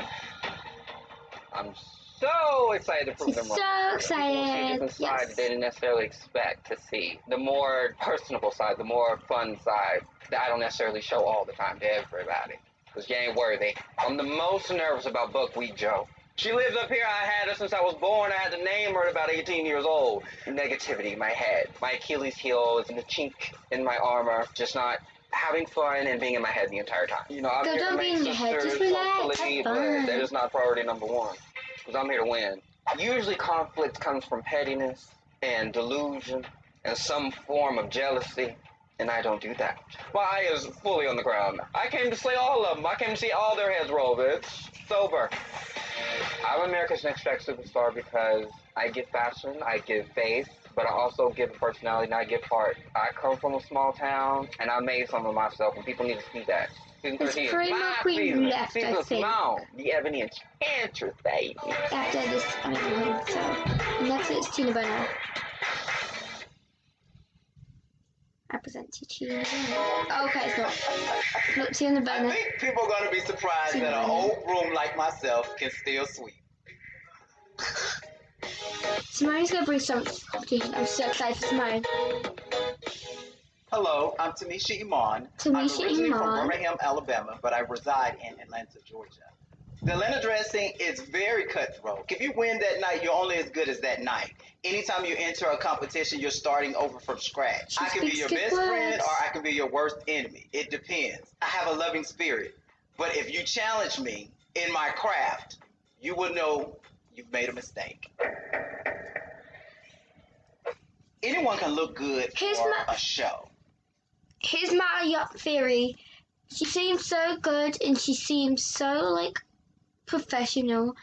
I'm so excited to prove them wrong. So excited. People will see a different side that they didn't necessarily expect to see. The more personable side, the more fun side that I don't necessarily show all the time to everybody. Because you ain't worthy. I'm the most nervous about Buckwheat Joe. She lives up here. I had her since I was born. I had to name her at about 18 years old. Negativity in my head. My Achilles heel is in the chink in my armor. Just not having fun and being in my head the entire time. I'm So here don't to be make in your head, just sisters, relax, hopefully, have but fun. that is not priority number one. Because I'm here to win. Usually conflict comes from pettiness and delusion and some form of jealousy, and I don't do that. My eye is fully on the ground. I came to slay all of them. I came to see all their heads roll, bitch. Sober. I'm America's Next Track Superstar because I give fashion, I give face, but I also give personality and I give heart. I come from a small town, and I made some of myself, and people need to see that. Season There's 13 three is more my queens season. left, I Season think. Symone, the Ebony Enchantress, baby. After this, so next it's Tina Burner. I present to Tina Burner. Okay, it's not Tina Burner. I think people are going to be surprised that an old room like myself can still sweep. Simone's gonna bring some competition. I'm so excited for Simone. Hello, I'm Tamisha Iman. I'm originally from Birmingham, Alabama, but I reside in Atlanta, Georgia. The Atlanta dressing is very cutthroat. If you win that night, you're only as good as that night. Anytime you enter a competition, you're starting over from scratch. I can be your best friend or I can be your worst enemy. It depends. I have a loving spirit. But if you challenge me in my craft, you will know you've made a mistake. Anyone can look good for a show. Here's my theory. She seems so good and she seems so professional,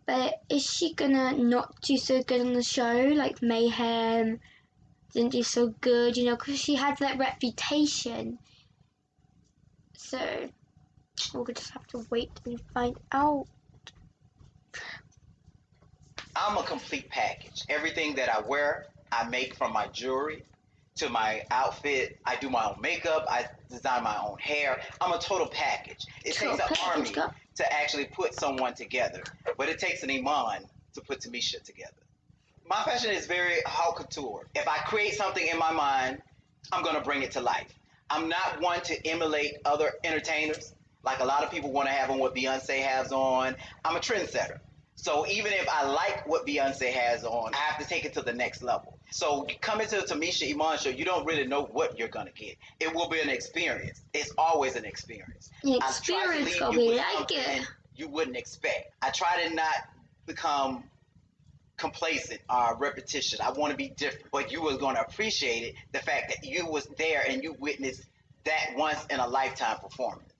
but is she gonna not do so good on the show? Like Mayhem didn't do so good, because she had that reputation. So we'll just have to wait and find out. I'm a complete package. Everything that I wear, I make, from my jewelry to my outfit. I do my own makeup. I design my own hair. I'm a total package. It takes an army to actually put someone together, but it takes an Iman to put Tamisha together. My fashion is very haute couture. If I create something in my mind, I'm going to bring it to life. I'm not one to emulate other entertainers. Like a lot of people want to have on what Beyonce has on. I'm a trendsetter. So even if I like what Beyonce has on, I have to take it to the next level. So coming to the Tamisha Iman show, you don't really know what you're gonna get. It will be an experience. It's always an experience. An experience gonna be like it. You wouldn't expect. I try to not become complacent or repetition. I want to be different, but you was gonna appreciate it. The fact that you was there and you witnessed that once in a lifetime performance.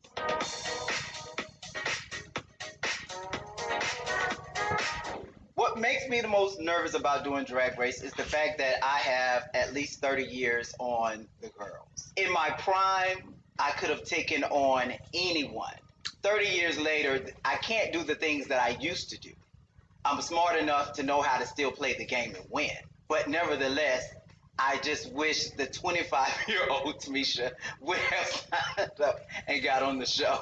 What makes me the most nervous about doing Drag Race is the fact that I have at least 30 years on the girls. In my prime, I could have taken on anyone. 30 years later, I can't do the things that I used to do. I'm smart enough to know how to still play the game and win. But nevertheless, I just wish the 25-year-old Tamisha would have signed up and got on the show.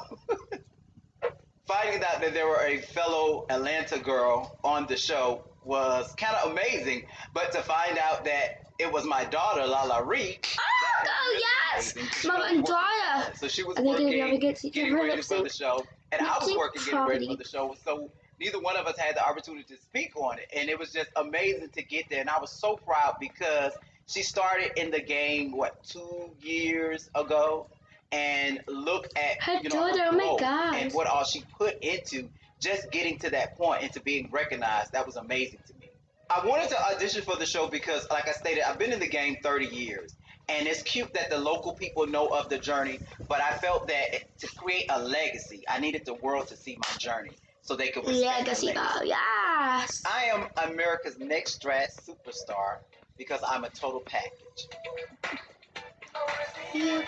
Finding out that there were a fellow Atlanta girl on the show was kind of amazing, but to find out that it was my daughter, Lala Ree. Oh, yes! Mom and daughter. So she was working, getting ready for the show, and I was working, getting ready for the show. So neither one of us had the opportunity to speak on it, and it was just amazing to get there. And I was so proud because she started in the game, 2 years ago? And look at her daughter, her oh my God, and what all she put into just getting to that point, into being recognized. That was amazing to me. I wanted to audition for the show because, like I stated, I've been in the game 30 years. And it's cute that the local people know of the journey, but I felt that to create a legacy, I needed the world to see my journey so they could respect legacy. Oh, yes. I am America's next dress superstar because I'm a total package. Yeah.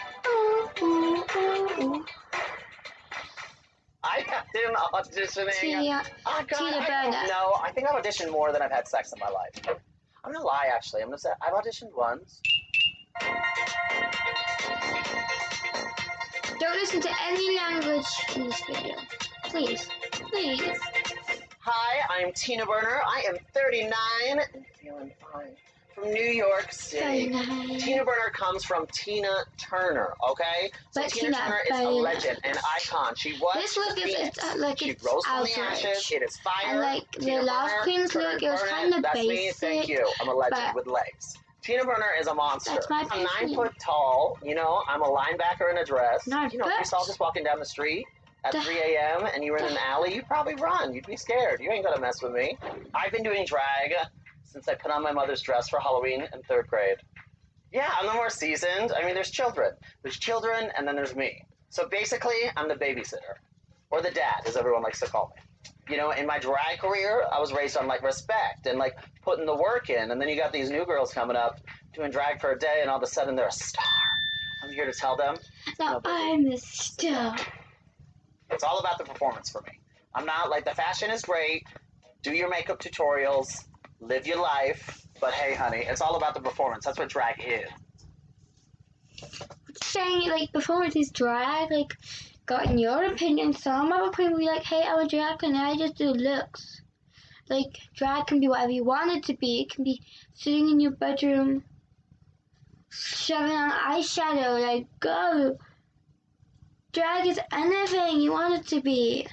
I have been auditioning. Tina Burner. No, I think I've auditioned more than I've had sex in my life. I'm gonna lie, actually. I'm gonna say I've auditioned once. Don't listen to any language in this video. Please. Please. Hi, I'm Tina Burner. I am 39 and feeling fine. From New York City. Tina Burner comes from Tina Turner, okay? So Tina Turner is a legend, an icon. She was. This look is like she it's rose from outrage. the ashes. It is fire. And like Tina the Love Burner, Queen's look, it was kind of That's basic. me. Thank you. I'm a legend with legs. Tina Burner is a monster. That's my I'm 9 foot tall. You know, I'm a linebacker in a dress. You know, if you saw just walking down the street at 3 a.m. and you were in an alley, you'd probably run. You'd be scared. You ain't gonna mess with me. I've been doing drag since I put on my mother's dress for Halloween in 3rd grade. Yeah, I'm the more seasoned. I mean, there's children. There's children, and then there's me. So basically, I'm the babysitter. Or the dad, as everyone likes to call me. You know, in my drag career, I was raised on, like, respect and, like, putting the work in. And then you got these new girls coming up, doing drag for a day, and all of a sudden they're a star. I'm here to tell them. No, I'm a star. It's all about the performance for me. I'm not, like, the fashion is great. Do your makeup tutorials. Live your life. But hey, honey, it's all about the performance. That's what drag is. Saying, like, performance is drag, like, got in your opinion, some other people will be like, hey, I'm a drag and I just do looks. Like, drag can be whatever you want it to be. It can be sitting in your bedroom, shoving on eyeshadow, like, go. Drag is anything you want it to be.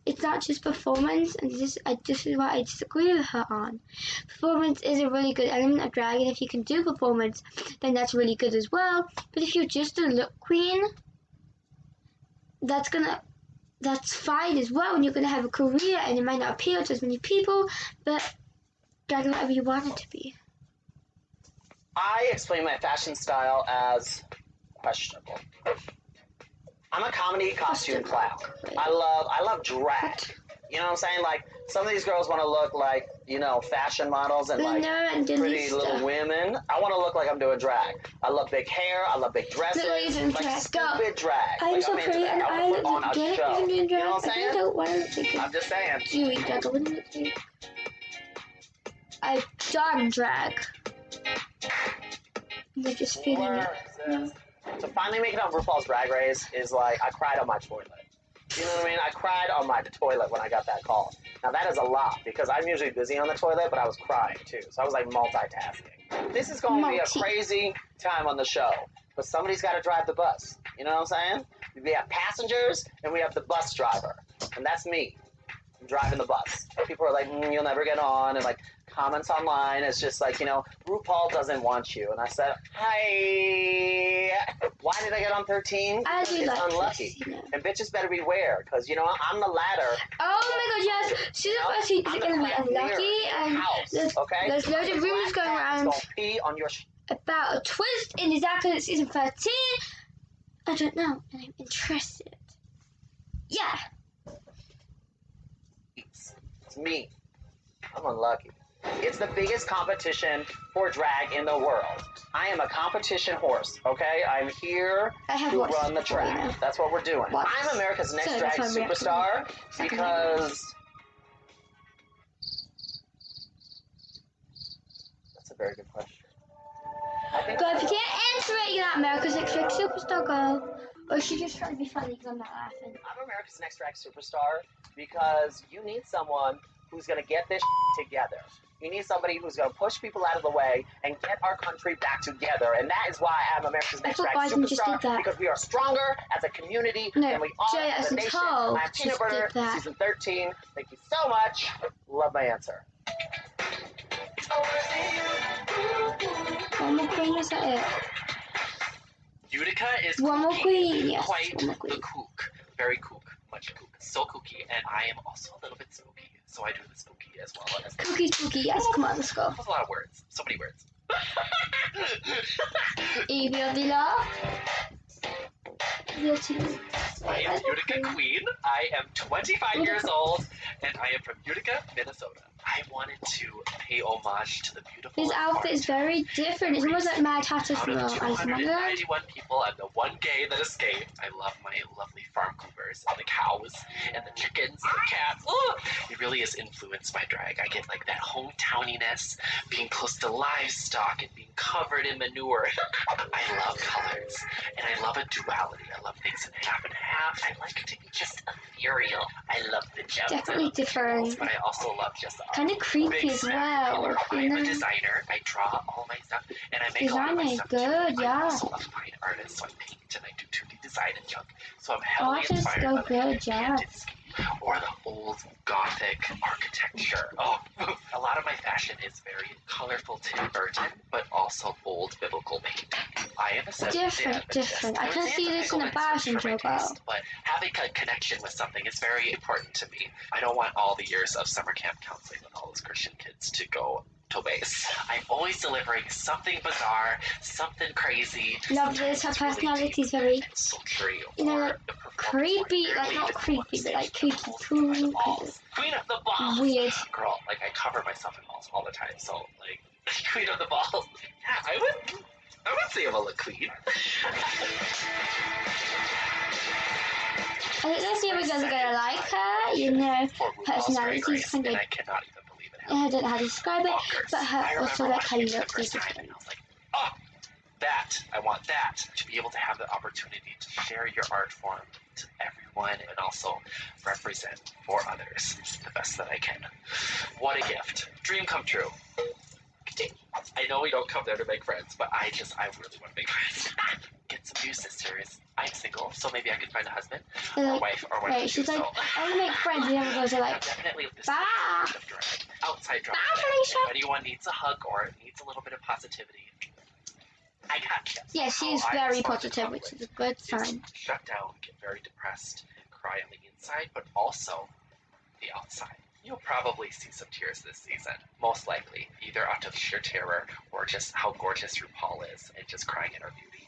It's not just performance, and this is what I disagree with her on. Performance is a really good element of drag, and if you can do performance, then that's really good as well. But if you're just a look queen, that's fine as well, and you're gonna have a career, and it might not appeal to as many people, but drag is whatever you want it to be. I explain my fashion style as questionable. I'm a comedy costume clown. I love drag. You know what I'm saying? Like, some of these girls want to look like, you know, fashion models and like pretty little women. I want to look like I'm doing drag. I love big hair. I love big dresses. Like stupid drag. I'm so pretty and I look on a show. You know what I'm saying? I don't want to look I'm just saying. Doing drag. I wouldn't look like I've done drag. They're just feeling it. No. So finally making it on RuPaul's Drag Race is like, I cried on my toilet. You know what I mean? I cried on my toilet when I got that call. Now that is a lot because I'm usually busy on the toilet, but I was crying too. So I was like multitasking. This is going to be a crazy time on the show, but somebody's got to drive the bus. You know what I'm saying? We have passengers and we have the bus driver, and that's me. I'm driving the bus. People are like, you'll never get on, and like comments online, it's just like, RuPaul doesn't want you. And I said, hey, why did I get on 13? Because it's like unlucky. This, And bitches better beware, because, I'm the ladder. Oh my god, yes. She's the first is going to be unlucky, and there's loads of rumors going around about a twist in the Zach season 13. I don't know, and I'm interested. Yeah. It's me. I'm unlucky. It's the biggest competition for drag in the world. I am a competition horse, okay? I'm here to run the track. That's what we're doing. I'm America's Next Drag Superstar because... That's a very good question. Girl, if you can't answer it, you're not America's Next Drag Superstar, girl. Or is she just trying to be funny because I'm not laughing? I'm America's Next Drag Superstar because you need someone who's going to get this together. You need somebody who's going to push people out of the way and get our country back together. And that is why I'm America's Next Drag Superstar, because we are stronger as a community than we are as a nation. I'm Peanut Butter, season 13. Thank you so much. Love my answer. One more queen, is that it? Utica is one more queen, yes. Quite the kook. Very kook. Much kook. So kooky, and I am also a little bit spooky. So I do the spooky as well. As Kooky, spooky, yes. Come on, let's go. That's a lot of words. So many words. Evil. I am Utica Queen. I am 25 years old, and I am from Utica, Minnesota. I wanted to pay homage to the beautiful. His outfit is very different. It's almost like Mad Hatters from Out of 291 people, I'm the one gay that escaped. I love my lovely farm cougars and the cows and the chickens and the cats. Oh, it really has influenced my drag. I get like that hometowniness, being close to livestock and being covered in manure. I love colors, and I love a duality. I love things in half and half. I like to be just ethereal. I love the gems. Definitely different. But I also love just kind of creepy as well. I'm a designer. I draw all my stuff, and I make all my stuff good, too. yeah. I'm also a fine artist, so I paint and I do 2D design and junk. So I'm heavily inspired by good, or the old Gothic architecture. Oh, a lot of my fashion is very colorful Tim Burton, but also old biblical paint. I am a different. I can see this in a fashion show, girl. But having a connection with something is very important to me. I don't want all the years of summer camp counseling with all those Christian kids to go to waste. I'm always delivering something bizarre, something crazy. Love this. Her personality is very, sultry, creepy. Like not creepy, but like kooky, cool. Queen of the balls. Weird. Girl, like I cover myself in balls all the time, so like Queen of the balls. Yeah, I would say I'm a queen. I think that's the other girls are gonna like her. Personality's kind of. I cannot even believe it. I don't know how to describe it, but her also like her looks is different. Oh, that I want that to be able to have the opportunity to share your art form to everyone and also represent for others the best that I can. What a gift! Dream come true. I know we don't come there to make friends, but I really want to make friends. Get some new sisters. I'm single, so maybe I could find a husband or wife or whatever. Right, she's like, I want to make friends. The other girls are like, definitely this bye. Outside drag. If anyone needs a hug or needs a little bit of positivity, I got you. Yeah, she's very positive, which is a good sign. Shut down, get very depressed, cry on the inside, but also the outside. You'll probably see some tears this season, most likely, either out of sheer terror or just how gorgeous RuPaul is and just crying at her beauty.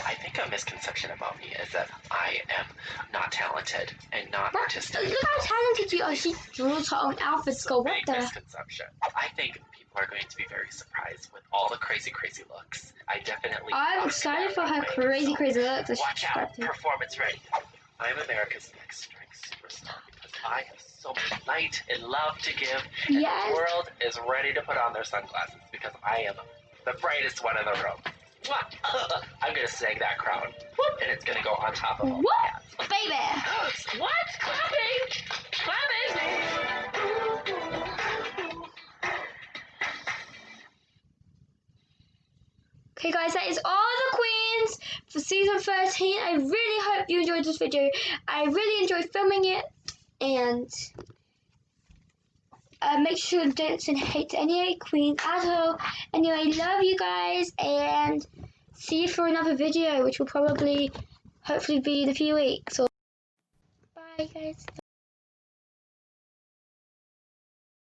I think a misconception about me is that I am not talented and not artistic. Look how talented you are. She draws her own outfits. Go, what the? Misconception. I think people are going to be very surprised with all the crazy looks. I'm excited for her crazy looks. Watch out, performance ready. I'm America's Next Drag Superstar because I have so much light and love to give, and the world is ready to put on their sunglasses because I am the brightest one in the room. I'm gonna sing that crown, and it's gonna go on top of all the cats. Baby! What? Clapping! Okay, guys, that is all the queens. guys for season 13. I really hope you enjoyed this video. I really enjoyed filming it, and make sure you don't hate any queens at all. Anyway, love you guys, and see you for another video, which will probably, hopefully, be in a few weeks. Bye, guys.